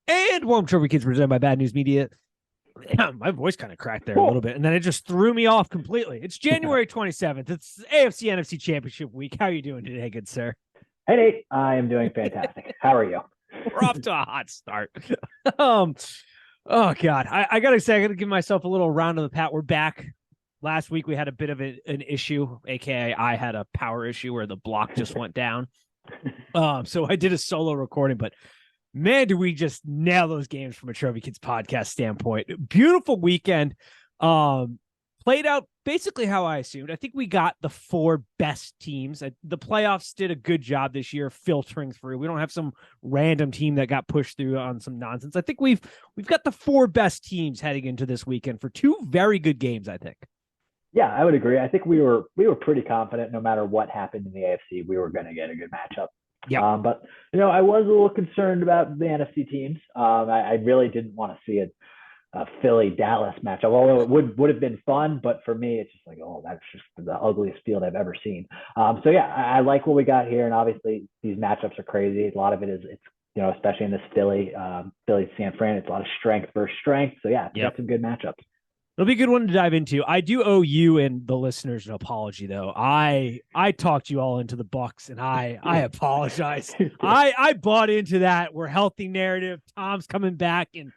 And Warm Trophy Kids presented by Bad News Media. My voice kind of cracked there a little bit, and then it just threw me off completely. It's January 27th. It's AFC NFC Championship week. How are you doing today, good sir? Hey, Nate. I am doing fantastic. How are you? We're off to a hot start. um, oh God, I gotta say, I gotta give myself a little round of the pat. We're back. Last week we had a bit of an issue, aka I had a power issue where the block just went down. So I did a solo recording, but man, do we just nail those games from a Trophy Kids podcast standpoint. Beautiful weekend. Played out basically how I assumed. I think we got the four best teams. The playoffs did a good job this year filtering through. We don't have some random team that got pushed through on some nonsense. I think we've got the four best teams heading into this weekend for two very good games, I think. Yeah, I would agree. I think we were pretty confident no matter what happened in the AFC, we were going to get a good matchup. Yeah. But I was a little concerned about the NFC teams. I really didn't want to see a Philly Dallas matchup, although it would have been fun. But for me, it's just like, oh, that's just the ugliest field I've ever seen. So yeah, I like what we got here, and obviously these matchups are crazy. A lot of it is especially in this Philly San Fran, it's a lot of strength versus strength. So yeah, got some good matchups. It'll be a good one to dive into. I do owe you and the listeners an apology, though. I talked you all into the Bucks, and I apologize. I bought into that we're healthy narrative. Tom's coming back, and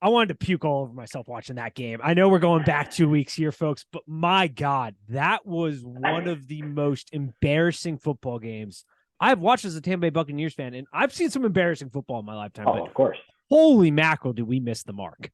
I wanted to puke all over myself watching that game. I know we're going back 2 weeks here, folks, but my God, that was one of the most embarrassing football games I've watched as a Tampa Bay Buccaneers fan, and I've seen some embarrassing football in my lifetime. Oh, of course. Holy mackerel, did we miss the mark?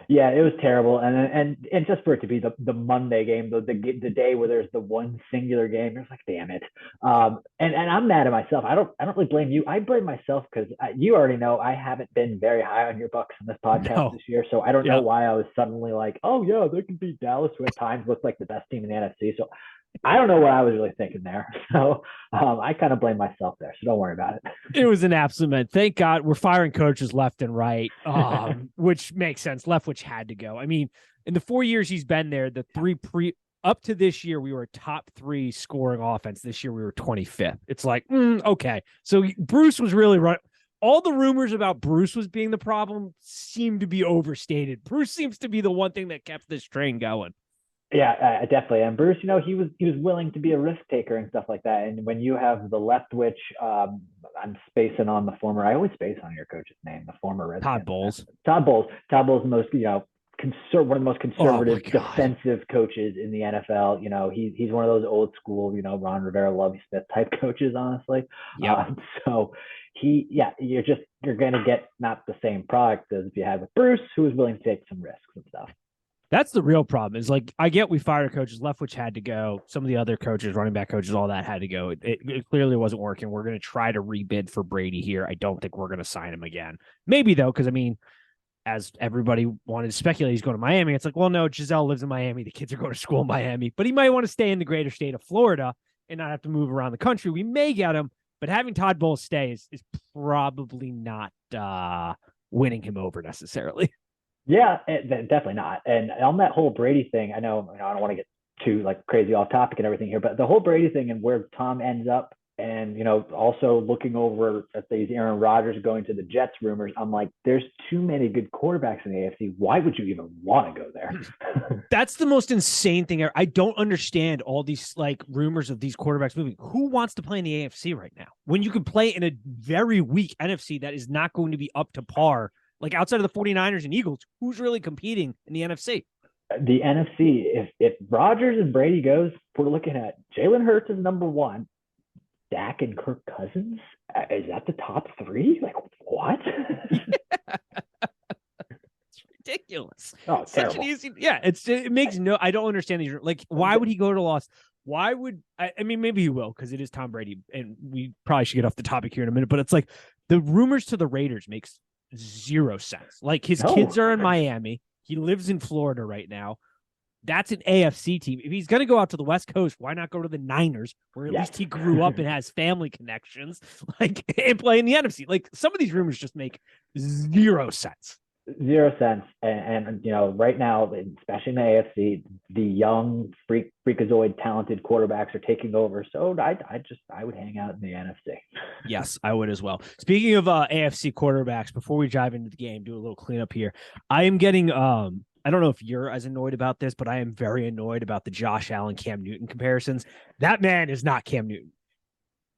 Yeah, it was terrible, and just for it to be the Monday game, the day where there's the one singular game, it's like, damn it. And I'm mad at myself. I don't really blame you. I blame myself because you already know I haven't been very high on your Bucks in this podcast this year, so I don't know why I was suddenly like, oh yeah, they can beat Dallas, who at times looked like the best team in the NFC. So I don't know what I was really thinking there. So I kind of blame myself there. So don't worry about it. It was an absolute man. Thank God we're firing coaches left and right, which makes sense. Leftwich had to go. I mean, in the 4 years he's been there, the up to this year, we were a top 3 scoring offense. This year we were 25th. It's like, okay. So Bruce was really right. All the rumors about Bruce was being the problem seem to be overstated. Bruce seems to be the one thing that kept this train going. Yeah, definitely. And Bruce, he was willing to be a risk taker and stuff like that. And when you have the Leftwich, I'm spacing on the former. I always space on your coach's name, the former Todd Bowles. Todd Bowles, the most one of the most conservative defensive coaches in the NFL. He's one of those old school, Ron Rivera, Lovie Smith type coaches, honestly. Yeah. So you're going to get not the same product as if you had with Bruce, who was willing to take some risks and stuff. That's the real problem is, like, I get we fired coaches. Leftwich had to go. Some of the other coaches, running back coaches, all that had to go. It clearly wasn't working. We're going to try to rebid for Brady here. I don't think we're going to sign him again. Maybe, though, because, I mean, as everybody wanted to speculate, he's going to Miami. It's like, well, no, Giselle lives in Miami. The kids are going to school in Miami. But he might want to stay in the greater state of Florida and not have to move around the country. We may get him, but having Todd Bowles stay is probably not winning him over necessarily. Yeah, definitely not. And on that whole Brady thing, I know I don't want to get too crazy off topic and everything here, but the whole Brady thing and where Tom ends up, and also looking over at these Aaron Rodgers going to the Jets rumors, I'm like, there's too many good quarterbacks in the AFC. Why would you even want to go there? That's the most insane thing. I don't understand all these rumors of these quarterbacks moving. Who wants to play in the AFC right now when you can play in a very weak NFC that is not going to be up to par? Like, outside of the 49ers and Eagles, who's really competing in the NFC? The NFC, if Rodgers and Brady goes, we're looking at Jalen Hurts is number 1, Dak and Kirk Cousins. Is that the top 3? Like, what? It's ridiculous. Oh, such an easy. Yeah, it makes no. I don't understand these. Like, why would he go to Los? Why would I mean, maybe he will, because it is Tom Brady, and we probably should get off the topic here in a minute. But it's like the rumors to the Raiders makes zero sense. Like, his kids are in Miami. He lives in Florida right now. That's an AFC team. If he's going to go out to the West Coast, why not go to the Niners, where at least he grew up and has family connections, and play in the NFC? Like, some of these rumors just make zero sense. Zero sense. And you know, right now, especially in the AFC, the young freakazoid talented quarterbacks are taking over. So I would hang out in the NFC. Yes, I would as well. Speaking of AFC quarterbacks, before we dive into the game, do a little cleanup here. I am getting I don't know if you're as annoyed about this, but I am very annoyed about the Josh Allen Cam Newton comparisons. That man is not Cam Newton.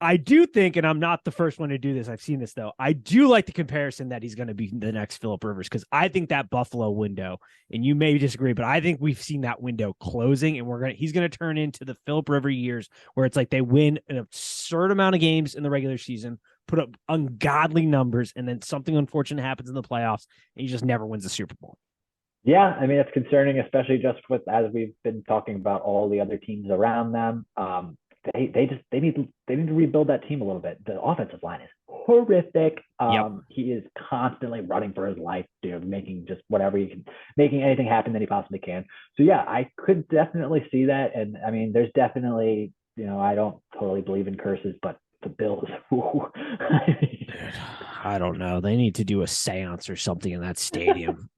I do think, and I'm not the first one to do this, I've seen this though. I do like the comparison that he's going to be the next Phillip Rivers, because I think that Buffalo window, and you may disagree, but I think we've seen that window closing, and he's going to turn into the Phillip Rivers years where it's like they win an absurd amount of games in the regular season, put up ungodly numbers, and then something unfortunate happens in the playoffs, and he just never wins the Super Bowl. Yeah, I mean it's concerning, especially just with as we've been talking about all the other teams around them. They need to rebuild that team a little bit. The offensive line is horrific. He is constantly running for his life, making just whatever he can, making anything happen that he possibly can. So yeah, I could definitely see that. And I mean, there's definitely, I don't totally believe in curses, but the Bills. I don't know. They need to do a seance or something in that stadium.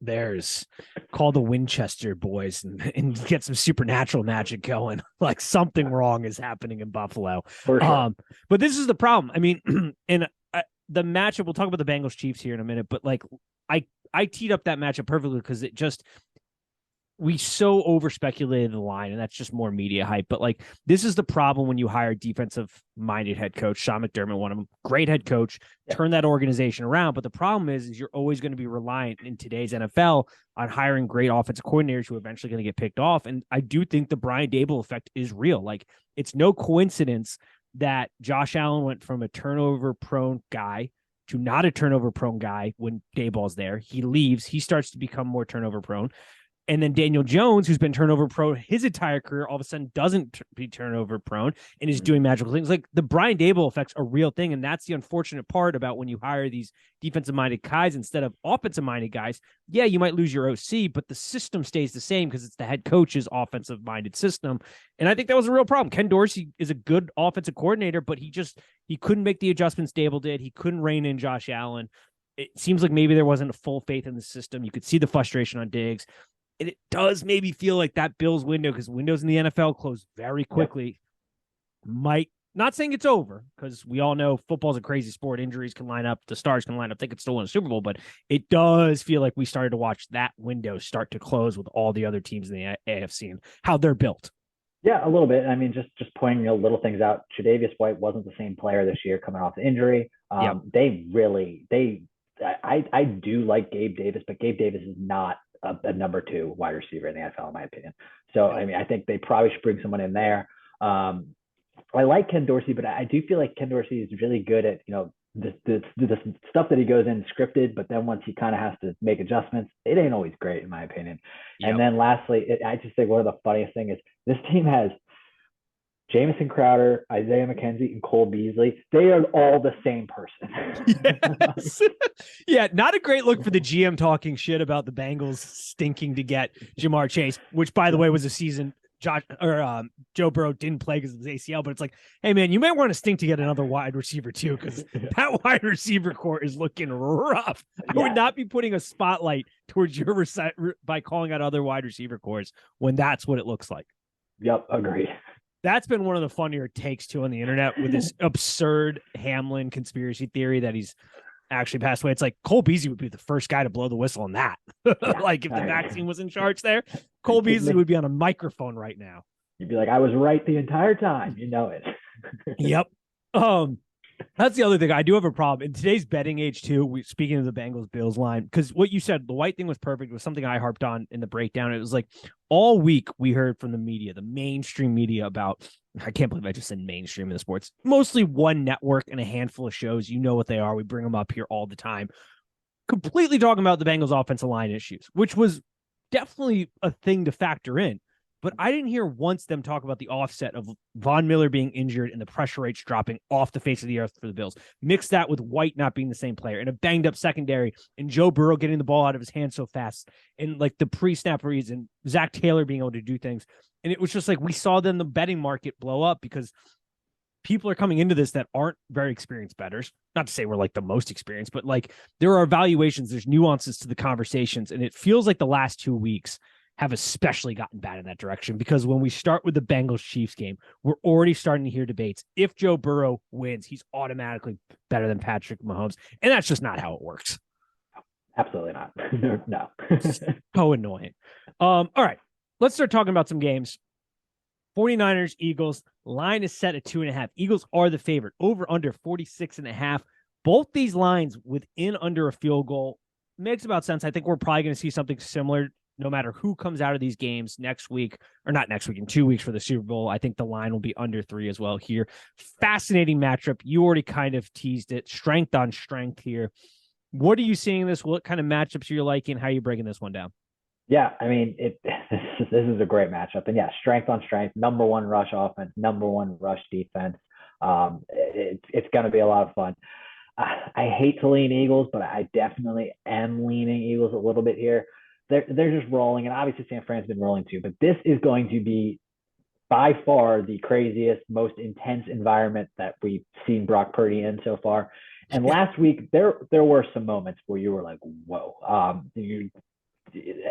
Call the Winchester boys and get some supernatural magic going. Like something wrong is happening in Buffalo. For sure. But this is the problem. I mean, and the matchup, we'll talk about the Bengals Chiefs here in a minute, but like I teed up that matchup perfectly because we so over speculated the line, and that's just more media hype. But like, this is the problem when you hire a defensive minded head coach. Sean McDermott, one of them, great head coach, turn that organization around. But the problem is you're always going to be reliant in today's NFL on hiring great offensive coordinators who are eventually going to get picked off. And I do think the Brian Daboll effect is real. Like, it's no coincidence that Josh Allen went from a turnover prone guy to not a turnover prone guy when Daboll's there. He leaves, he starts to become more turnover prone. And then Daniel Jones, who's been turnover prone his entire career, all of a sudden doesn't be turnover prone and is doing magical things. Like, the Brian Daboll effect's a real thing. And that's the unfortunate part about when you hire these defensive minded guys instead of offensive minded guys. Yeah, you might lose your OC, but the system stays the same because it's the head coach's offensive minded system. And I think that was a real problem. Ken Dorsey is a good offensive coordinator, but he couldn't make the adjustments Daboll did. He couldn't rein in Josh Allen. It seems like maybe there wasn't a full faith in the system. You could see the frustration on Diggs. And it does maybe feel like that Bills window, because windows in the NFL close very quickly, might, not saying it's over, because we all know football's a crazy sport. Injuries can line up. The stars can line up. They could still win a Super Bowl, but it does feel like we started to watch that window start to close with all the other teams in the AFC and how they're built. Yeah, a little bit. I mean, just pointing little things out. Tre'Davious White wasn't the same player this year coming off the injury. I do like Gabe Davis, but Gabe Davis is not a number 2 wide receiver in the NFL, in my opinion. So, I mean, I think they probably should bring someone in there. I like Ken Dorsey, but I do feel like Ken Dorsey is really good at, the stuff that he goes in scripted, but then once he kind of has to make adjustments, it ain't always great, in my opinion. Yep. And then lastly, I just think one of the funniest things is this team has Jamison Crowder, Isaiah McKenzie, and Cole Beasley. They are all the same person. Yes. Yeah, not a great look for the GM talking shit about the Bengals stinking to get Jamar Chase, which, by the way, was a season Joe Burrow didn't play because of his ACL. But it's like, hey, man, you might want to stink to get another wide receiver, too, because that wide receiver core is looking rough. I would not be putting a spotlight towards your by calling out other wide receiver cores when that's what it looks like. Yep, agreed. That's been one of the funnier takes, too, on the internet with this absurd Hamlin conspiracy theory that he's actually passed away. It's like Cole Beasley would be the first guy to blow the whistle on that. Like, if the vaccine was in charge there, Cole Beasley would be on a microphone right now. You'd be like, I was right the entire time. You know it. Yep. That's the other thing. I do have a problem in today's betting age too. Speaking of the Bengals Bills line, because what you said, the White thing was perfect. It was something I harped on in the breakdown. It was like all week we heard from the media, the mainstream media, about, I can't believe I just said mainstream in the sports, mostly one network and a handful of shows. You know what they are. We bring them up here all the time. Completely talking about the Bengals offensive line issues, which was definitely a thing to factor in. But I didn't hear once them talk about the offset of Von Miller being injured and the pressure rates dropping off the face of the earth for the Bills. Mix that with White not being the same player and a banged up secondary and Joe Burrow getting the ball out of his hands so fast and like the pre-snap reads and Zach Taylor being able to do things. And it was just like we saw then the betting market blow up because people are coming into this that aren't very experienced bettors. Not to say we're like the most experienced, but like there are evaluations, there's nuances to the conversations. And it feels like the last 2 weeks have especially gotten bad in that direction, because when we start with the Bengals Chiefs game, we're already starting to hear debates. If Joe Burrow wins, he's automatically better than Patrick Mahomes. And that's just not how it works. Absolutely not. No. So annoying. All right, let's start talking about some games. 49ers, Eagles, line is set at 2.5. Eagles are the favorite. Over under 46.5. Both these lines within under a field goal makes about sense. I think we're probably going to see something similar no matter who comes out of these games next week, or not next week, in 2 weeks for the Super Bowl. I think the line will be under 3 as well here. Fascinating matchup. You already kind of teased it. Strength on strength here. What are you seeing in this? What kind of matchups are you liking? How are you breaking this one down? Yeah, I mean, this is a great matchup. And yeah, strength on strength, number one rush offense, number one rush defense. It's going to be a lot of fun. I hate to lean Eagles, but I definitely am leaning Eagles a little bit here. They're just rolling, and obviously San Fran's been rolling too. But this is going to be by far the craziest, most intense environment that we've seen Brock Purdy in so far. And last week there were some moments where you were like, "Whoa!"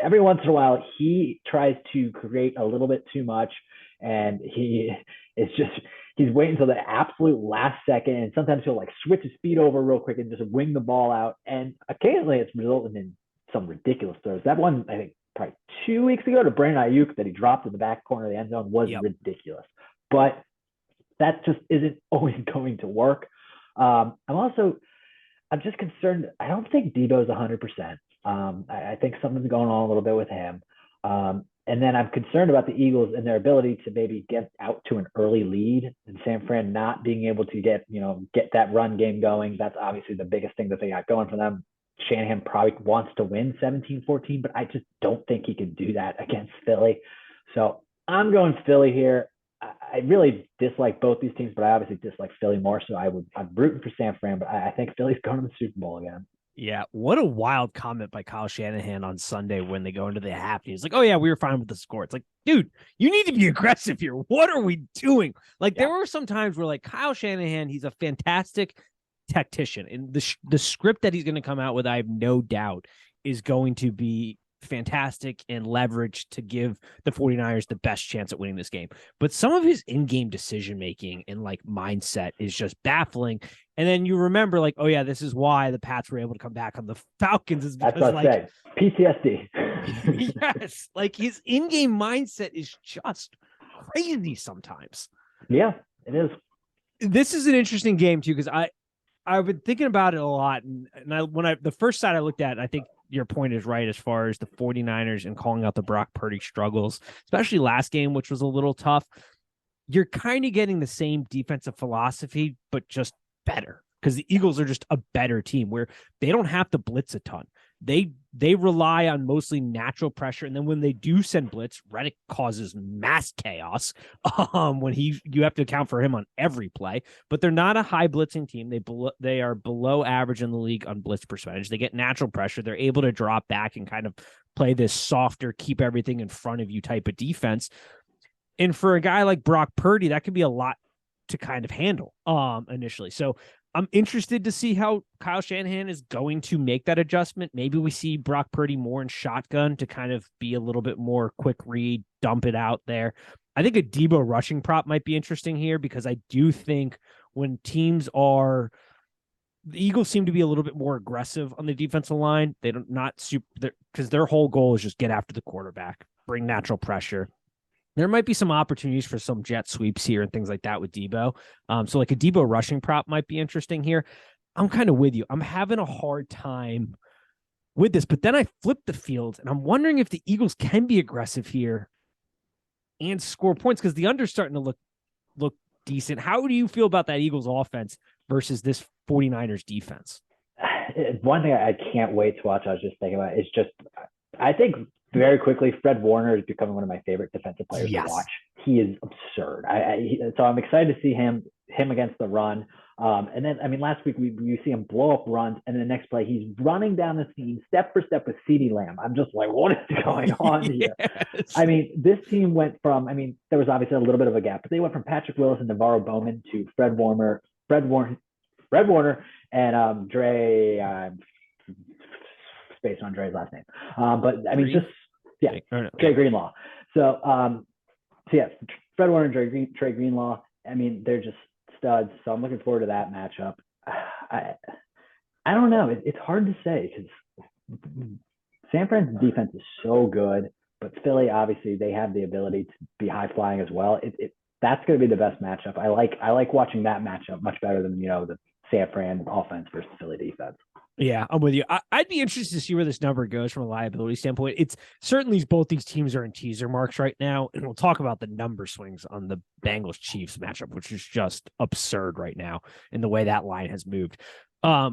Every once in a while he tries to create a little bit too much, and he's waiting until the absolute last second, and sometimes he'll like switch his speed over real quick and just wing the ball out, and occasionally it's resulting in some ridiculous throws. That one, I think probably 2 weeks ago to Brandon Ayuk that he dropped in the back corner of the end zone was ridiculous, but that just isn't always going to work. I'm just concerned. I don't think Debo's 100%. I think something's going on a little bit with him. And then I'm concerned about the Eagles and their ability to maybe get out to an early lead, and San Fran not being able to get that run game going. That's obviously the biggest thing that they got going for them. Shanahan probably wants to win 17-14, but I just don't think he can do that against Philly. So I'm going Philly here. I really dislike both these teams, but I obviously dislike Philly more. So I'm rooting for San Fran, but I think Philly's going to the Super Bowl again. Yeah, what a wild comment by Kyle Shanahan on Sunday when they go into the half. He's like, "Oh yeah, we were fine with the score." It's like, dude, you need to be aggressive here. What are we doing? Like, there were some times where, like, Kyle Shanahan, he's a fantastic tactician, and the script that he's going to come out with, I have no doubt, is going to be fantastic and leveraged to give the 49ers the best chance at winning this game. But some of his in-game decision making and like mindset is just baffling. And then you remember, like, oh yeah, this is why the Pats were able to come back on the Falcons, is because, that's what I say. PTSD. Yes, like his in-game mindset is just crazy sometimes. Yeah, it is. This is an interesting game too, because I've been thinking about it a lot, and the first side I looked at, I think your point is right as far as the 49ers and calling out the Brock Purdy struggles, especially last game, which was a little tough. You're kind of getting the same defensive philosophy, but just better, because the Eagles are just a better team where they don't have to blitz a ton. They rely on mostly natural pressure, and then when they do send blitz, Reddick causes mass chaos. When you have to account for him on every play, but they're not a high blitzing team. They are below average in the league on blitz percentage. They get natural pressure. They're able to drop back and kind of play this softer, keep everything in front of you type of defense. And for a guy like Brock Purdy, that could be a lot to kind of handle initially. So I'm interested to see how Kyle Shanahan is going to make that adjustment. Maybe we see Brock Purdy more in shotgun to kind of be a little bit more quick read, dump it out there. I think a Debo rushing prop might be interesting here, because I do think when the Eagles seem to be a little bit more aggressive on the defensive line. They don't not super, because their whole goal is just get after the quarterback, bring natural pressure. There might be some opportunities for some jet sweeps here and things like that with Debo. So like a Debo rushing prop might be interesting here. I'm kind of with you. I'm having a hard time with this, but then I flip the field and I'm wondering if the Eagles can be aggressive here and score points, because the under's starting to look decent. How do you feel about that Eagles offense versus this 49ers defense? One thing I can't wait to watch, I was just thinking about, is just, I think very quickly, Fred Warner is becoming one of my favorite defensive players to watch. He is absurd. So I'm excited to see him against the run. And then, I mean, last week we see him blow up runs, and the next play he's running down the seam step for step with CeeDee Lamb. I'm just like, what is going on here? Yes. I mean, this team went from, I mean, there was obviously a little bit of a gap, but they went from Patrick Willis and Navarro Bowman to Fred Warner, and Dre, based on Dre's last name. But I mean, just, yeah, Dre Greenlaw. So yeah, Fred Warner and Dre Greenlaw. I mean, they're just studs. So I'm looking forward to that matchup. I don't know. It's hard to say because San Fran's defense is so good, but Philly, obviously, they have the ability to be high flying as well. That's going to be the best matchup. I like watching that matchup much better than, the San Fran offense versus Philly defense. Yeah, I'm with you. I'd be interested to see where this number goes from a liability standpoint. It's certainly both these teams are in teaser marks right now, and we'll talk about the number swings on the Bengals Chiefs matchup, which is just absurd right now in the way that line has moved. But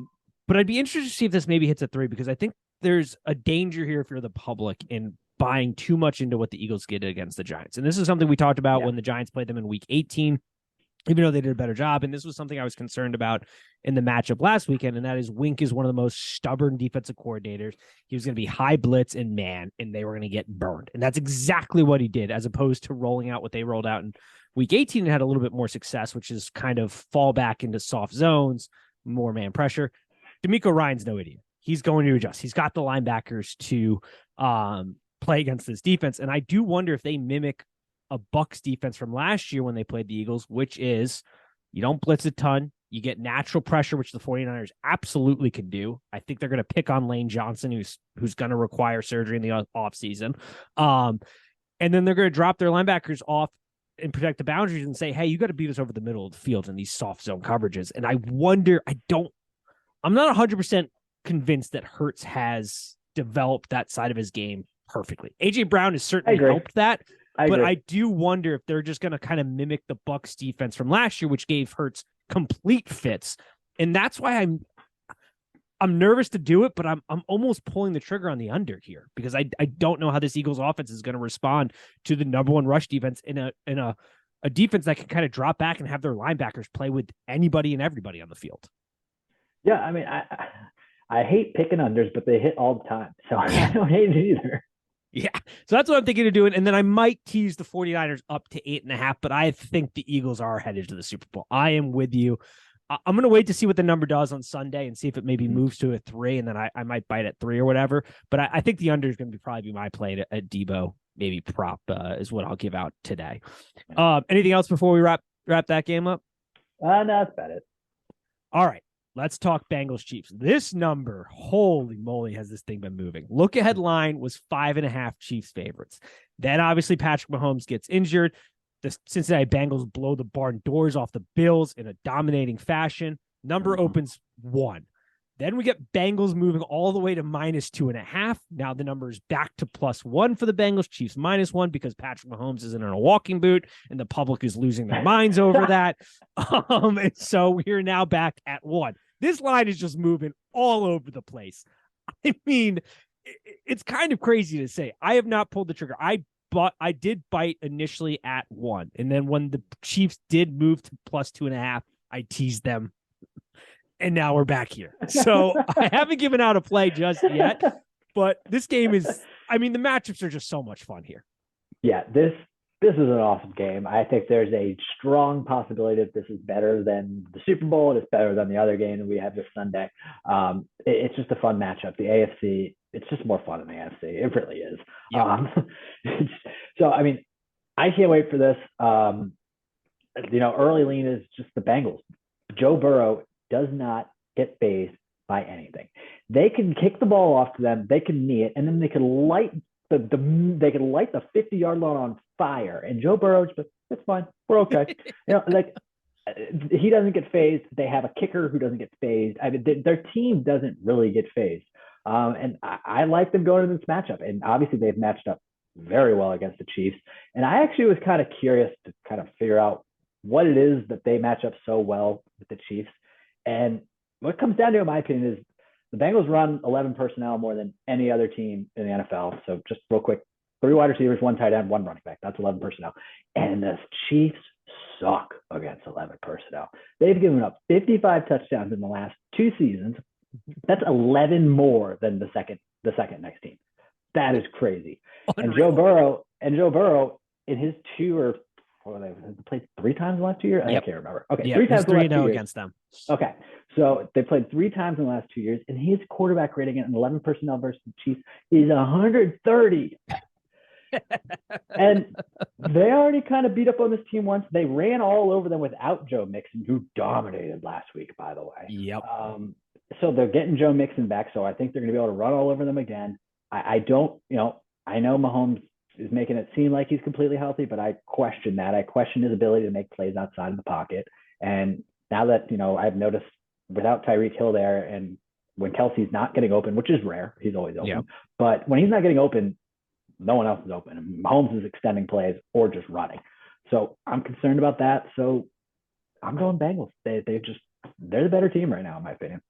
I'd be interested to see if this maybe hits a 3, because I think there's a danger here if you're the public in buying too much into what the Eagles did against the Giants. And this is something we talked about when the Giants played them in week 18, even though they did a better job. And this was something I was concerned about in the matchup last weekend, and that is Wink is one of the most stubborn defensive coordinators. He was going to be high blitz and man, and they were going to get burned. And that's exactly what he did, as opposed to rolling out what they rolled out in week 18 and had a little bit more success, which is kind of fall back into soft zones, more man pressure. DeMeco Ryans no idiot. He's going to adjust. He's got the linebackers to play against this defense. And I do wonder if they mimic a Bucs defense from last year when they played the Eagles, which is you don't blitz a ton. You get natural pressure, which the 49ers absolutely can do. I think they're going to pick on Lane Johnson, who's going to require surgery in the offseason. And then they're going to drop their linebackers off and protect the boundaries and say, hey, you got to beat us over the middle of the field in these soft zone coverages. And I wonder, I'm not 100% convinced that Hurts has developed that side of his game perfectly. A.J. Brown has certainly helped that. But I do wonder if they're just going to kind of mimic the Bucs defense from last year, which gave Hurts complete fits. And that's why I'm nervous to do it, but I'm almost pulling the trigger on the under here, because I don't know how this Eagles offense is going to respond to the number one rush defense in a defense that can kind of drop back and have their linebackers play with anybody and everybody on the field. Yeah, I mean, I hate picking unders, but they hit all the time, so I don't hate it either. Yeah, so that's what I'm thinking of doing. And then I might tease the 49ers up to 8.5, but I think the Eagles are headed to the Super Bowl. I am with you. I'm going to wait to see what the number does on Sunday and see if it maybe moves to a 3, and then I might bite at 3 or whatever. But I think the under is going to probably be my play at Debo. Maybe prop is what I'll give out today. Anything else before we wrap that game up? No, that's about it. All right. Let's talk Bengals Chiefs. This number, holy moly, has this thing been moving. Look ahead line was 5.5 Chiefs favorites. Then obviously Patrick Mahomes gets injured. The Cincinnati Bengals blow the barn doors off the Bills in a dominating fashion. Number opens 1. Then we get Bengals moving all the way to -2.5. Now the number is back to +1 for the Bengals. Chiefs -1 because Patrick Mahomes isn't in a walking boot and the public is losing their minds over that. And so we're now back at 1. This line is just moving all over the place. I mean, it's kind of crazy to say. I have not pulled the trigger. I did bite initially at 1. And then when the Chiefs did move to +2.5, I teased them. And now we're back here. So I haven't given out a play just yet, but this game is, I mean, the matchups are just so much fun here. Yeah, this is an awesome game. I think there's a strong possibility that this is better than the Super Bowl. It's better than the other game that we have this Sunday. It's just a fun matchup. The AFC, it's just more fun than the NFC. It really is. Yep. So, I mean, I can't wait for this. Early lean is just the Bengals. Joe Burrow does not get fazed by anything. They can kick the ball off to them, they can knee it, and then they can light the 50-yard line on fire. And Joe Burrow, it's fine, we're okay. He doesn't get fazed. They have a kicker who doesn't get fazed. I mean, their team doesn't really get fazed. And I like them going into this matchup. And obviously, they've matched up very well against the Chiefs. And I actually was kind of curious to kind of figure out what it is that they match up so well with the Chiefs. And what it comes down to, in my opinion, is the Bengals run 11 personnel more than any other team in the NFL. So just real quick, 3 wide receivers, 1 tight end, 1 running back. That's 11 personnel. And the Chiefs suck against 11 personnel. They've given up 55 touchdowns in the last 2 seasons. That's 11 more than the second next team. That is crazy. Unreal. And Joe Burrow in his they played 3 times in the last 2 years. Yep. I can't remember. Okay, yep. 3 times in the last 2 years against them. Okay, so they played 3 times in the last 2 years, and his quarterback rating in 11 personnel versus the Chiefs is 130. And they already kind of beat up on this team once. They ran all over them without Joe Mixon, who dominated last week, by the way. Yep. So they're getting Joe Mixon back, so I think they're going to be able to run all over them again. I don't, I know Mahomes is making it seem like he's completely healthy, but I question that. I question his ability to make plays outside of the pocket. And now that, I've noticed without Tyreek Hill there, and when Kelsey's not getting open, which is rare, he's always open. Yep. But when he's not getting open, no one else is open. And Mahomes is extending plays or just running. So I'm concerned about that. So I'm going Bengals. They're the better team right now, in my opinion.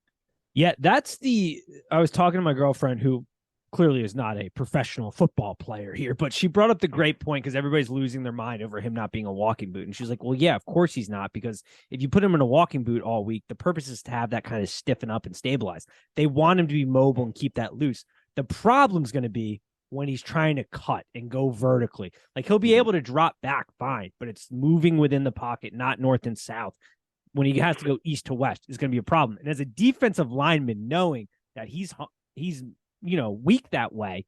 Yeah, I was talking to my girlfriend who clearly is not a professional football player here, but she brought up the great point because everybody's losing their mind over him not being a walking boot. And she's like, well, yeah, of course he's not, because if you put him in a walking boot all week, the purpose is to have that kind of stiffen up and stabilize. They want him to be mobile and keep that loose. The problem's going to be when he's trying to cut and go vertically. Like, he'll be able to drop back fine, but it's moving within the pocket, not north and south. When he has to go east to west, is going to be a problem. And as a defensive lineman, knowing that he's weak that way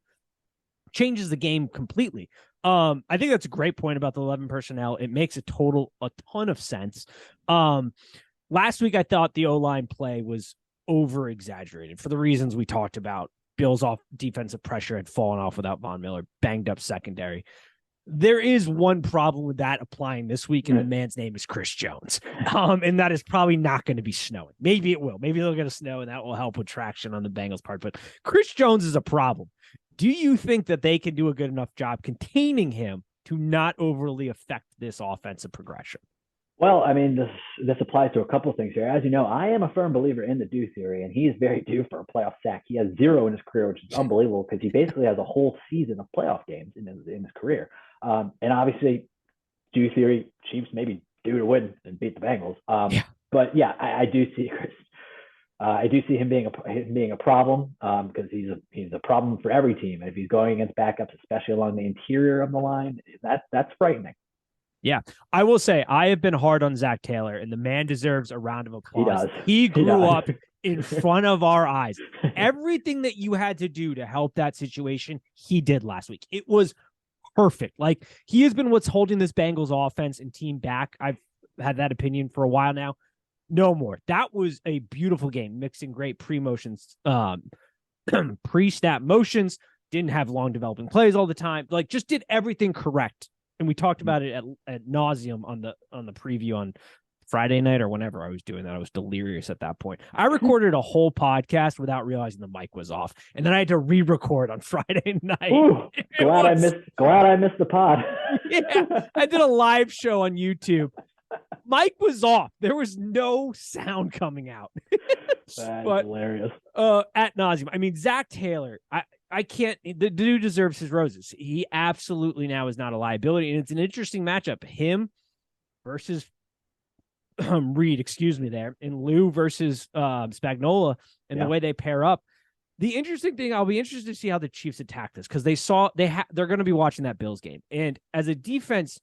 changes the game completely. I think that's a great point about the 11 personnel. It makes a ton of sense. Last week, I thought the O-line play was over exaggerated for the reasons we talked about. Bills off defensive pressure had fallen off without Von Miller, banged up secondary. There is one problem with that applying this week, and the man's name is Chris Jones. And that is probably not going to be snowing. Maybe it will. Maybe they'll get a snow, and that will help with traction on the Bengals' part. But Chris Jones is a problem. Do you think that they can do a good enough job containing him to not overly affect this offensive progression? Well, I mean, this applies to a couple of things here. As you know, I am a firm believer in the due theory, and he is very due for a playoff sack. He has 0 in his career, which is unbelievable because he basically has a whole season of playoff games in his career. And obviously, due theory, Chiefs maybe due to win and beat the Bengals. But yeah, I do see Chris. I do see him being a problem because he's a problem for every team. And if he's going against backups, especially along the interior of the line, that's frightening. Yeah, I will say I have been hard on Zach Taylor, and the man deserves a round of applause. He grew up in front of our eyes. Everything that you had to do to help that situation, he did last week. It was perfect. Like, he has been what's holding this Bengals offense and team back. I've had that opinion for a while now. No more. That was a beautiful game, mixing great pre-motions, pre-snap motions, didn't have long developing plays all the time, like just did everything correct. And we talked about it at nauseum on the preview on Friday night or whenever I was doing that. I was delirious at that point. I recorded a whole podcast without realizing the mic was off, and then I had to re-record on Friday night. Ooh, glad I missed the pod. Yeah, I did a live show on YouTube. Mic was off. There was no sound coming out. That's hilarious. At nauseum. I mean, Zach Taylor, I can't. The dude deserves his roses. He absolutely now is not a liability, and it's an interesting matchup. Him versus Reed, there, and Lou versus Spagnuolo, and the way they pair up. The interesting thing, I'll be interested to see how the Chiefs attack this, because they're going to be watching that Bills game, and as a defense,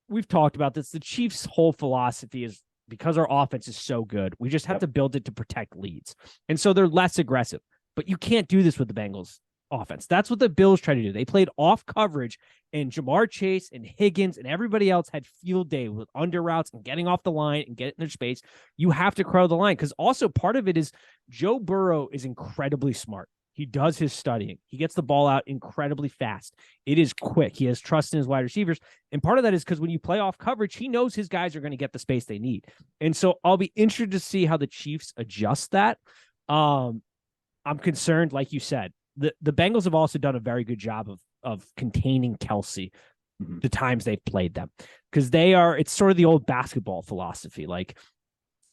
we've talked about this. The Chiefs' whole philosophy is, because our offense is so good, we just have to build it to protect leads, and so they're less aggressive. But you can't do this with the Bengals offense. That's what the Bills try to do. They played off coverage, and Jamar Chase and Higgins and everybody else had field day with under routes and getting off the line and getting in their space. You have to crowd the line, because also part of it is Joe Burrow is incredibly smart. He does his studying. He gets the ball out incredibly fast. It is quick. He has trust in his wide receivers. And part of that is because when you play off coverage, he knows his guys are going to get the space they need. And so I'll be interested to see how the Chiefs adjust that. I'm concerned, like you said, the Bengals have also done a very good job of containing Kelsey the times they've played them, because it's sort of the old basketball philosophy. Like,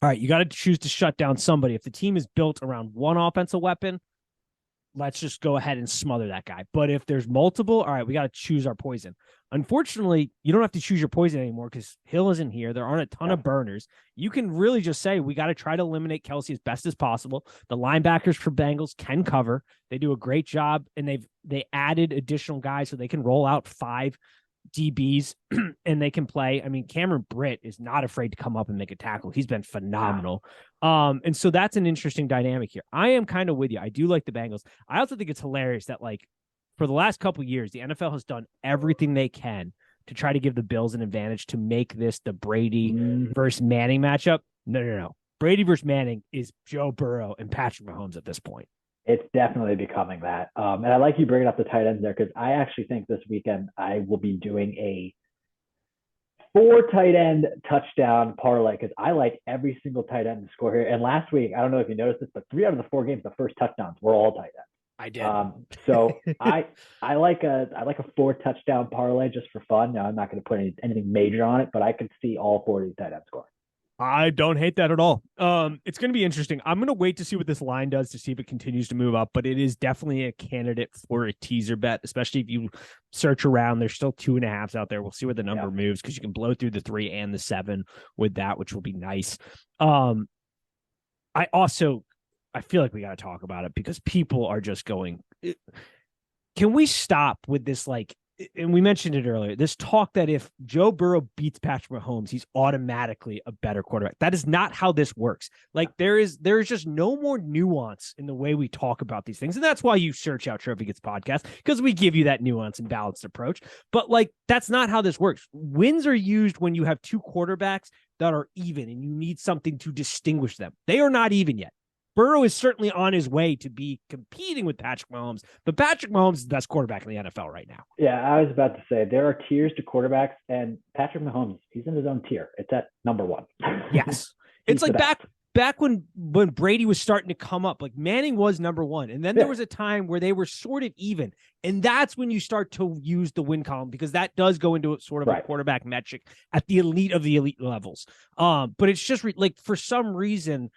all right, you got to choose to shut down somebody. If the team is built around one offensive weapon, let's just go ahead and smother that guy. But if there's multiple, all right, we got to choose our poison. Unfortunately, you don't have to choose your poison anymore because Hill isn't here. There aren't a ton of burners. You can really just say, we got to try to eliminate Kelsey as best as possible. The linebackers for Bengals can cover. They do a great job, and they added additional guys so they can roll out 5 DBs and they can play. I mean, Cameron Britt is not afraid to come up and make a tackle. He's been phenomenal. And so that's an interesting dynamic here. I am kind of with you. I do like the Bengals. I also think it's hilarious that, like, for the last couple of years, the NFL has done everything they can to try to give the Bills an advantage to make this the Brady versus Manning matchup. No. Brady versus Manning is Joe Burrow and Patrick Mahomes at this point. It's definitely becoming that. And I like you bringing up the tight ends there because I actually think this weekend I will be doing a 4 tight end touchdown parlay because I like every single tight end to score here. And last week, I don't know if you noticed this, but 3 out of the 4 games, the first touchdowns were all tight ends. I did. So I like a 4 touchdown parlay just for fun. Now I'm not going to put anything major on it, but I could see all 4 of these tight ends scoring. I don't hate that at all. It's going to be interesting. I'm going to wait to see what this line does to see if it continues to move up, but it is definitely a candidate for a teaser bet, especially if you search around. There's still 2.5s out there. We'll see where the number moves because you can blow through the 3 and the 7 with that, which will be nice. I feel like we got to talk about it because people are just going, can we stop with this, like, and we mentioned it earlier, this talk that if Joe Burrow beats Patrick Mahomes, he's automatically a better quarterback. That is not how this works. Like, there is just no more nuance in the way we talk about these things. And that's why you search out Trophy Gets Podcast, because we give you that nuance and balanced approach. But, like, that's not how this works. Wins are used when you have 2 quarterbacks that are even and you need something to distinguish them. They are not even yet. Burrow is certainly on his way to be competing with Patrick Mahomes, but Patrick Mahomes is the best quarterback in the NFL right now. Yeah, I was about to say there are tiers to quarterbacks, and Patrick Mahomes, he's in his own tier. It's at number 1. Yes. It's like back when Brady was starting to come up, like Manning was number 1. And then there was a time where they were sort of even. And that's when you start to use the win column because that does go into sort of a quarterback metric at the elite of the elite levels. But it's just like for some reason,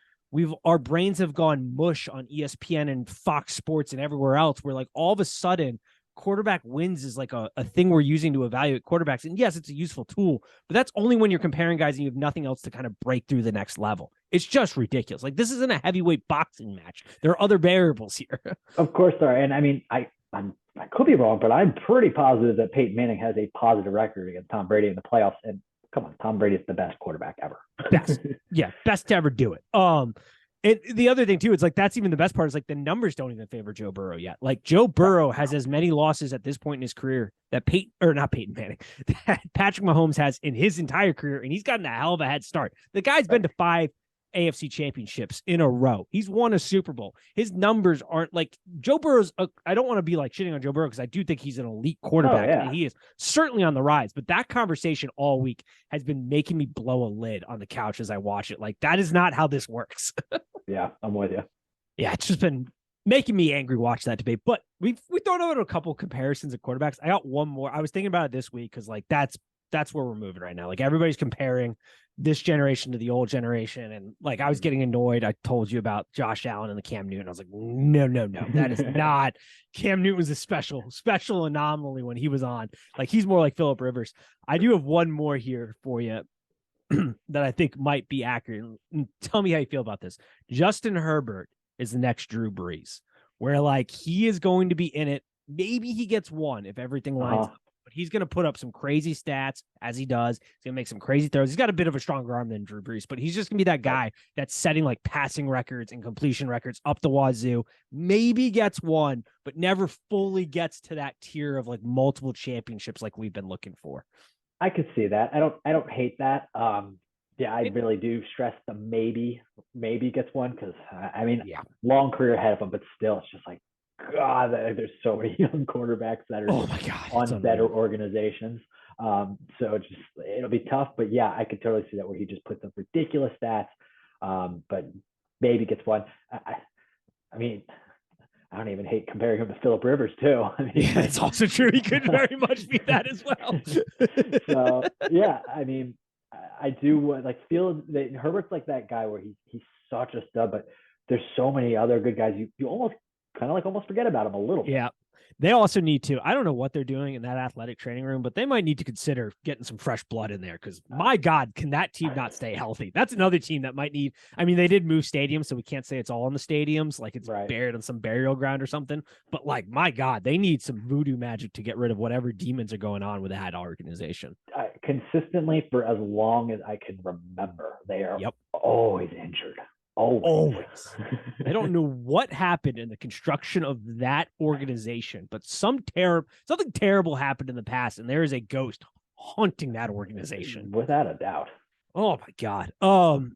our brains have gone mush on ESPN and Fox Sports and everywhere else where, like, all of a sudden quarterback wins is like a thing we're using to evaluate quarterbacks. And yes, it's a useful tool, but that's only when you're comparing guys and you have nothing else to kind of break through the next level. It's just ridiculous. Like, this isn't a heavyweight boxing match. There are other variables here. Of course there are. And I mean, I could be wrong, but I'm pretty positive that Peyton Manning has a positive record against Tom Brady in the playoffs. And come on, Tom Brady is the best quarterback ever. Best to ever do it. And the other thing too, it's like that's even the best part is like the numbers don't even favor Joe Burrow yet. Like Joe Burrow has as many losses at this point in his career that Patrick Mahomes has in his entire career, and he's gotten a hell of a head start. The guy's been to 5 AFC championships in a row. He's won a Super Bowl. His numbers aren't like Joe Burrow's. I don't want to be like shitting on Joe Burrow because I do think he's an elite quarterback. And he is certainly on the rise. But that conversation all week has been making me blow a lid on the couch as I watch it. Like, that is not how this works. Yeah, I'm with you. Yeah, it's just been making me angry watch that debate. But we've thrown out a couple comparisons of quarterbacks. I got one more. I was thinking about it this week because like that's where we're moving right now. Like, everybody's comparing this generation to the old generation. And like, I was getting annoyed. I told you about Josh Allen and the Cam Newton. I was like, no, that is not. Cam Newton was a special anomaly when he was on. Like, he's more like Phillip Rivers. I do have one more here for you that I think might be accurate. Tell me how you feel about this. Justin Herbert is the next Drew Brees, where like he is going to be in it. Maybe he gets one if everything lines up. But he's going to put up some crazy stats as he does. He's going to make some crazy throws. He's got a bit of a stronger arm than Drew Brees, but he's just going to be that guy that's setting like passing records and completion records up the wazoo. Maybe gets one, but never fully gets to that tier of like multiple championships like we've been looking for. I could see that. I don't hate that. Yeah, I really do stress the maybe gets one because I mean, long career ahead of him, but still, it's just like, God, there's so many young quarterbacks that are on better organizations. So it'll be tough, but yeah, I could totally see that where he just puts up ridiculous stats, but maybe gets one. I mean, I don't even hate comparing him to Phillip Rivers too. I mean, yeah, it's also true. He could very much be that as well. So yeah, I mean, I do like feel that Herbert's like that guy where he's such a stud, but there's so many other good guys. You almost kind of like almost forget about him a little bit. Yeah. They also need to, I don't know what they're doing in that athletic training room, but they might need to consider getting some fresh blood in there because, my God, can that team not stay healthy? That's another team that might need, I mean, they did move stadiums, so we can't say it's all in the stadiums, like it's Right. buried on some burial ground or something. But, like, my God, they need some voodoo magic to get rid of whatever demons are going on with that organization. Consistently, for as long as I can remember, they are always injured. Always. I don't know what happened in the construction of that organization, but something terrible happened in the past, and there is a ghost haunting that organization. Without a doubt. Oh my God. All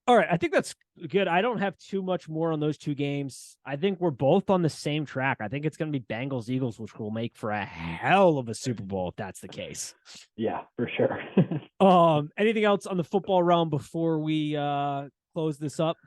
right, I think that's good. I don't have too much more on those two games. I think we're both on the same track. I think it's going to be Bengals Eagles, which will make for a hell of a Super Bowl if that's the case. Yeah, for sure. Anything else on the football realm before we close this up?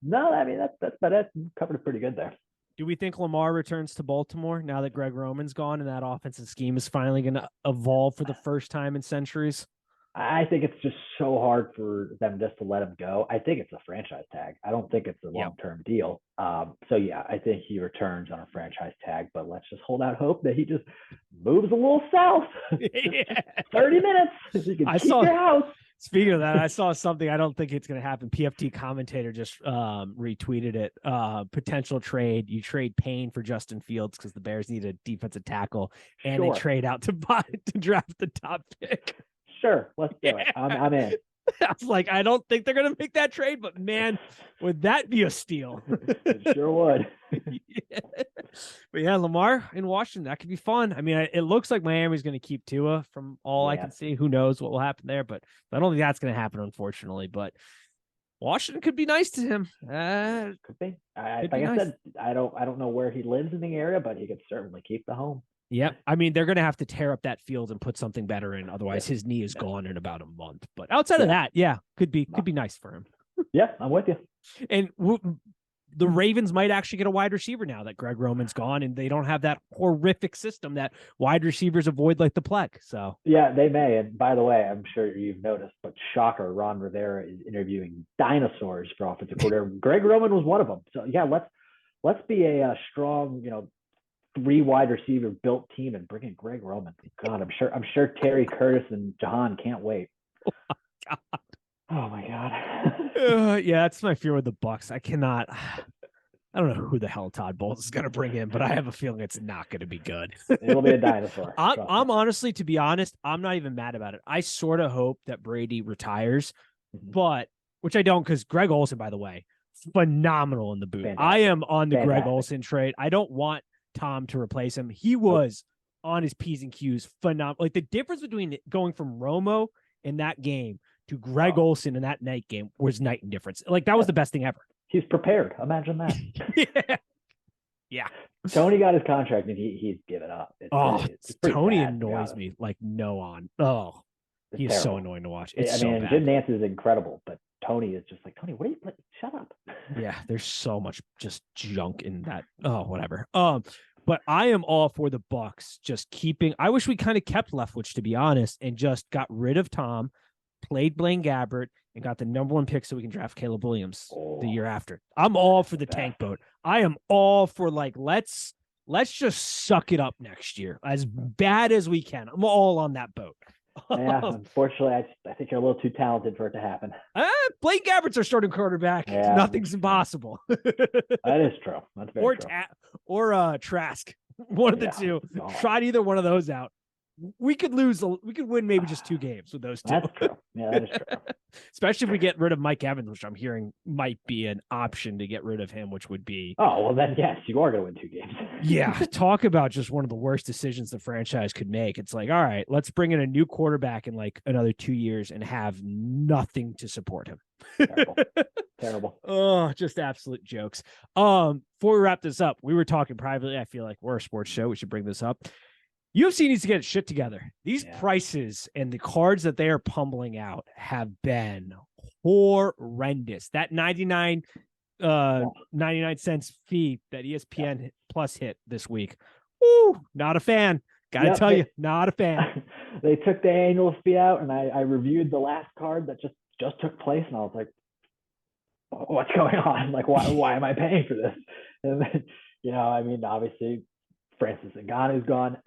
No, I mean that's about it. Covered it pretty good there. Do we think Lamar returns to Baltimore now that Greg Roman's gone and that offensive scheme is finally going to evolve for the first time in centuries? I think it's just so hard for them just to let him go. I think it's a franchise tag. I don't think it's a long-term deal. So yeah, I think he returns on a franchise tag, but let's just hold out hope that he just moves a little south. 30 minutes. You can keep your house. Speaking of that, I saw something. I don't think it's going to happen. PFT commentator just retweeted it. Potential trade. You trade Payne for Justin Fields because the Bears need a defensive tackle, and they trade out to draft the top pick. Sure, let's do it. I'm in. I was like, I don't think they're going to make that trade, but man, would that be a steal? It sure would. But yeah, Lamar in Washington, that could be fun. I mean, it looks like Miami's going to keep Tua from all I can see. Who knows what will happen there, but I don't think that's going to happen, unfortunately. But Washington could be nice to him. Could be. I said, I don't know where he lives in the area, but he could certainly keep the home. Yep. I mean, they're going to have to tear up that field and put something better in. Otherwise, his knee is gone in about a month. But outside of that, could be nice for him. Yeah, I'm with you. And the Ravens might actually get a wide receiver now that Greg Roman's gone, and they don't have that horrific system that wide receivers avoid like the plague. So yeah, they may. And by the way, I'm sure you've noticed, but shocker, Ron Rivera is interviewing dinosaurs for offensive coordinator. Greg Roman was one of them. So yeah, let's be a strong, 3 wide receiver built team and bring in Greg Roman. God, I'm sure Terry Curtis and Jahan can't wait. Oh my God. Yeah, that's my fear with the Bucs. I don't know who the hell Todd Bowles is going to bring in, but I have a feeling it's not going to be good. It'll be a dinosaur. I'm honestly, to be honest, I'm not even mad about it. I sort of hope that Brady retires, but which I don't, because Greg Olsen, by the way, phenomenal in the boot. Fantastic. I am on the Greg Olsen trade. I don't want Tom to replace him. He was on his P's and Q's phenomenal. Like the difference between going from Romo in that game to Greg Olsen in that night game was night and difference. Like that was the best thing ever. He's prepared. Imagine that. Yeah. Tony got his contract and he's given up. It's Tony bad, annoys me like no on. Oh, he's terrible. So annoying to watch. It's bad. Jim Nance is incredible, but Tony is just like, Tony, what are you like? Shut up. Yeah, there's so much just junk in that. Oh, whatever. But I am all for the Bucs just keeping. I wish we kind of kept Leftwich, to be honest, and just got rid of Tom, played Blaine Gabbert, and got the number 1 pick so we can draft Caleb Williams the year after. I'm all for the tank boat. I am all for let's just suck it up next year as bad as we can. I'm all on that boat. Yeah, unfortunately, I think you're a little too talented for it to happen. Blaine Gabbert's our starting quarterback. Yeah. Nothing's impossible. That is true. That's very true. Or Trask. One of the two. Tried either one of those out. We could win maybe just 2 games with those 2. That's true. Yeah, that is true. Especially if we get rid of Mike Evans, which I'm hearing might be an option to get rid of him, which would be. Oh, well, then, yes, you are going to win 2 games. Yeah. Talk about just one of the worst decisions the franchise could make. It's like, all right, let's bring in a new quarterback in like another 2 years and have nothing to support him. Terrible. Oh, just absolute jokes. Before we wrap this up, we were talking privately. I feel like we're a sports show. We should bring this up. UFC needs to get its shit together. These prices and the cards that they are pummeling out have been horrendous. That 99 cents fee that ESPN Plus hit this week. Woo, not a fan. Gotta tell you, not a fan. They took the annual fee out, and I reviewed the last card that just took place, and I was like, what's going on? Like, why am I paying for this? And then I mean, obviously, Francis Ngannou's gone.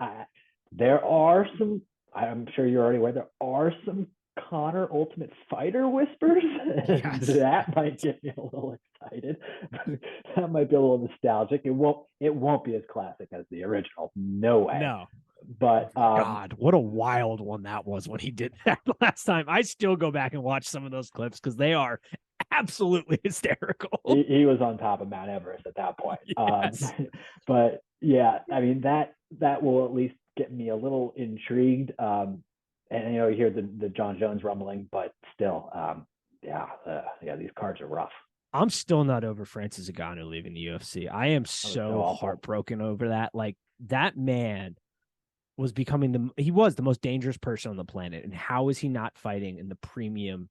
There are some. I'm sure you're already aware. There are some Connor Ultimate Fighter whispers. Yes. That might get me a little excited. That might be a little nostalgic. It won't. It won't be as classic as the original. No way. No. But God, what a wild one that was when he did that last time. I still go back and watch some of those clips because they are absolutely hysterical. He was on top of Mount Everest at that point. Yes. But yeah, I mean that will at least get me a little intrigued. And you hear the John Jones rumbling, but still, these cards are rough. I'm still not over Francis Ngannou leaving the UFC. I am so heartbroken over that. Like, that man was he was the most dangerous person on the planet. And how is he not fighting in the premium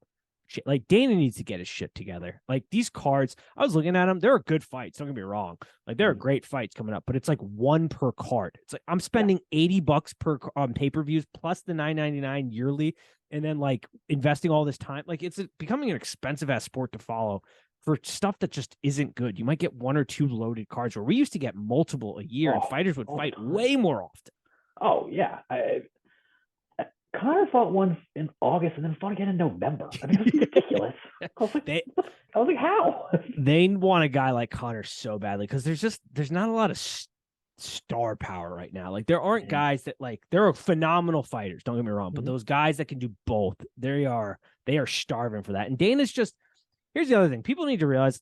shit? Like, Dana needs to get his shit together. Like, these cards, I was looking at them. There are good fights. Don't get me wrong. Like, there are great fights coming up, but it's like one per card. It's like I'm spending $80 per on pay-per-views plus the $9.99 yearly, and then like investing all this time. Like, it's becoming an expensive ass sport to follow for stuff that just isn't good. You might get one or two loaded cards where we used to get multiple a year, and fighters would fight way more often. Oh yeah, Connor fought once in August and then fought again in November. I mean, it's ridiculous. I was like, how? They want a guy like Connor so badly because there's not a lot of star power right now. Like, there aren't guys that, like, there are phenomenal fighters. Don't get me wrong, but those guys that can do both, they are starving for that. And Dana's just, here's the other thing. People need to realize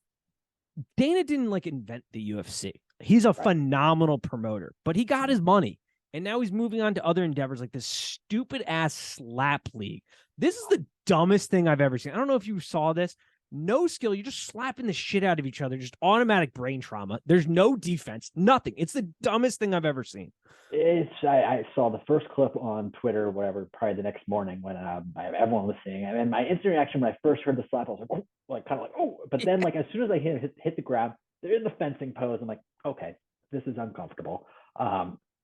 Dana didn't like invent the UFC. He's a phenomenal promoter, but he got his money. And now he's moving on to other endeavors like this stupid ass slap league. This is the dumbest thing I've ever seen. I don't know if you saw this. No skill. You're just slapping the shit out of each other. Just automatic brain trauma. There's no defense. Nothing. It's the dumbest thing I've ever seen. I saw the first clip on Twitter, whatever, probably the next morning when everyone was seeing it. And my instant reaction when I first heard the slap, I was like, oh. But then, like, as soon as I hit the grab, they're in the fencing pose. I'm like, okay, this is uncomfortable.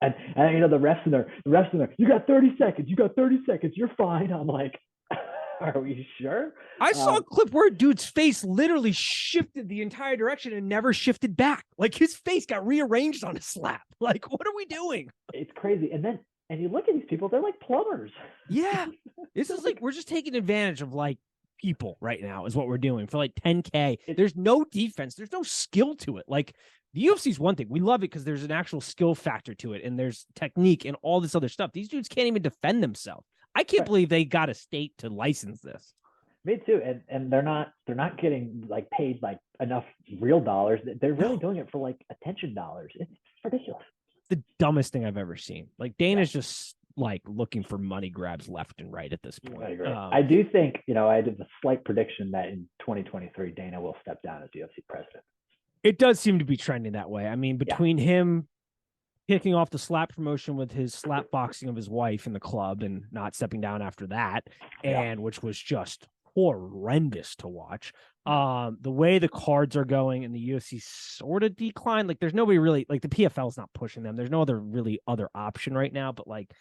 And the refs in there, you got 30 seconds. You're fine. I'm like, are we sure? I saw a clip where a dude's face literally shifted the entire direction and never shifted back. Like, his face got rearranged on a slap. Like, what are we doing? It's crazy. And you look at these people, they're like plumbers. Yeah. This is like, we're just taking advantage of, like, people right now is what we're doing for like 10K. There's no defense. There's no skill to it. Like, the UFC is one thing. We love it because there's an actual skill factor to it, and there's technique and all this other stuff. These dudes can't even defend themselves. I can't believe they got a state to license this. Me too. And they're not getting like paid like enough real dollars. They're really doing it for like attention dollars. It's ridiculous. The dumbest thing I've ever seen. Like, Dana's just like looking for money grabs left and right at this point. I agree. I do think, I did a slight prediction that in 2023, Dana will step down as UFC president. It does seem to be trending that way. I mean, between him kicking off the slap promotion with his slap boxing of his wife in the club and not stepping down after that, and which was just horrendous to watch. The way the cards are going and the UFC sort of decline. Like, there's nobody really, like, the PFL is not pushing them. There's no other option right now, but like,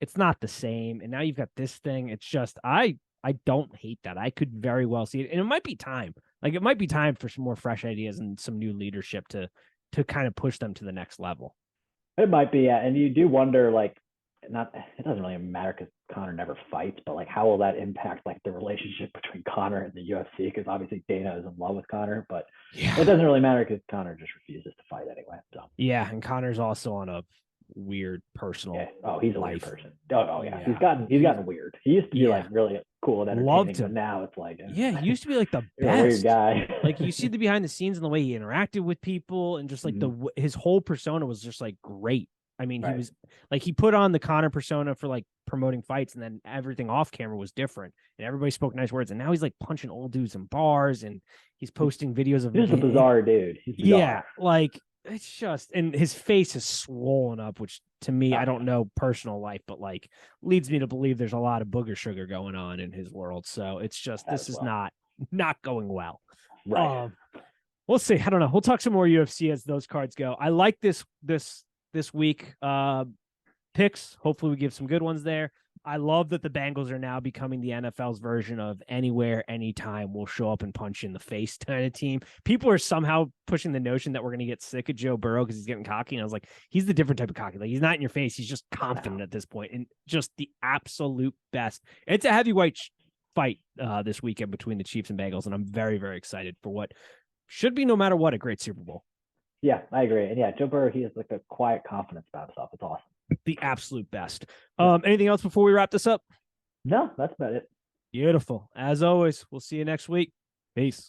it's not the same. And now you've got this thing. It's just, I don't hate that. I could very well see it. And it might be time. Like, it might be time for some more fresh ideas and some new leadership to kind of push them to the next level. It might be, and you do wonder, like, it doesn't really matter because Conor never fights, but like, how will that impact like the relationship between Conor and the UFC? Because obviously Dana is in love with Conor, but it doesn't really matter because Conor just refuses to fight anyway. So and Conor's also on a weird personal he's a weird person. He's gotten weird. He used to be like really cool and entertaining, but now it's like he used to be like the best weird guy. Like, you see the behind the scenes and the way he interacted with people, and just like his whole persona was just like great. I mean, he was like, he put on the Conor persona for like promoting fights, and then everything off camera was different, and everybody spoke nice words. And now he's like punching old dudes in bars, and he's posting videos of. He's a bizarre dude. He's bizarre. Yeah, like, it's just, and his face is swollen up, which to me, I don't know personal life, but like, leads me to believe there's a lot of booger sugar going on in his world. So it's just, this is not going well. Right. We'll see. I don't know. We'll talk some more UFC as those cards go. I like this week picks. Hopefully we give some good ones there. I love that the Bengals are now becoming the NFL's version of anywhere, anytime, we'll show up and punch you in the face kind of team. People are somehow pushing the notion that we're going to get sick of Joe Burrow because he's getting cocky. And I was like, he's the different type of cocky. Like, he's not in your face. He's just confident at this point and just the absolute best. It's a heavyweight fight this weekend between the Chiefs and Bengals. And I'm very, very excited for what should be, no matter what, a great Super Bowl. Yeah, I agree. And yeah, Joe Burrow, he has like a quiet confidence about himself. It's awesome. The absolute best. Anything else before we wrap this up? No, that's about it. Beautiful. As always, we'll see you next week. Peace.